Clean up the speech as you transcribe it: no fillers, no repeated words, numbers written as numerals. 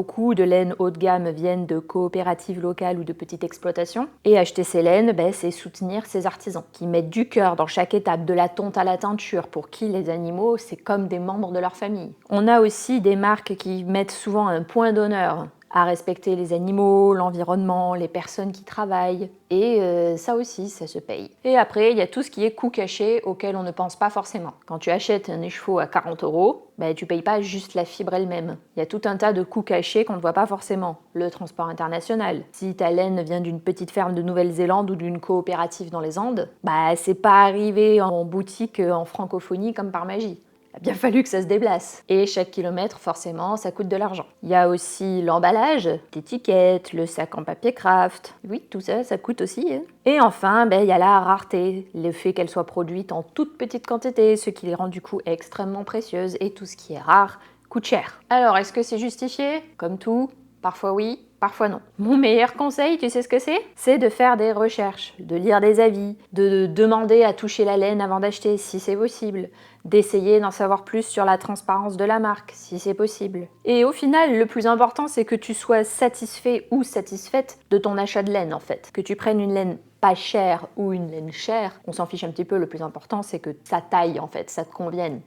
Beaucoup de laines haut de gamme viennent de coopératives locales ou de petites exploitations. Et acheter ces laines, c'est soutenir ces artisans qui mettent du cœur dans chaque étape, de la tonte à la teinture, pour qui les animaux, c'est comme des membres de leur famille. On a aussi des marques qui mettent souvent un point d'honneur à respecter les animaux, l'environnement, les personnes qui travaillent. Et ça aussi, ça se paye. Et après, il y a tout ce qui est coûts cachés auxquels on ne pense pas forcément. Quand tu achètes un écheveau à 40 €, tu payes pas juste la fibre elle-même. Il y a tout un tas de coûts cachés qu'on ne voit pas forcément. Le transport international. Si ta laine vient d'une petite ferme de Nouvelle-Zélande ou d'une coopérative dans les Andes, c'est pas arrivé en boutique en francophonie comme par magie. Il a bien fallu que ça se déplace. Et chaque kilomètre, forcément, ça coûte de l'argent. Il y a aussi l'emballage, l'étiquette, le sac en papier craft. Oui, tout ça, ça coûte aussi. Et enfin, il y a la rareté, le fait qu'elle soit produite en toute petite quantité, ce qui les rend du coup extrêmement précieuses. Et tout ce qui est rare coûte cher. Alors, est-ce que c'est justifié? Comme tout, parfois oui, parfois non. Mon meilleur conseil, tu sais ce que c'est? C'est de faire des recherches, de lire des avis, de demander à toucher la laine avant d'acheter, si c'est possible, d'essayer d'en savoir plus sur la transparence de la marque, si c'est possible. Et au final, le plus important, c'est que tu sois satisfait ou satisfaite de ton achat de laine, en fait. Que tu prennes une laine pas chère ou une laine chère, on s'en fiche un petit peu, le plus important, c'est que ça taille, en fait, ça te convienne.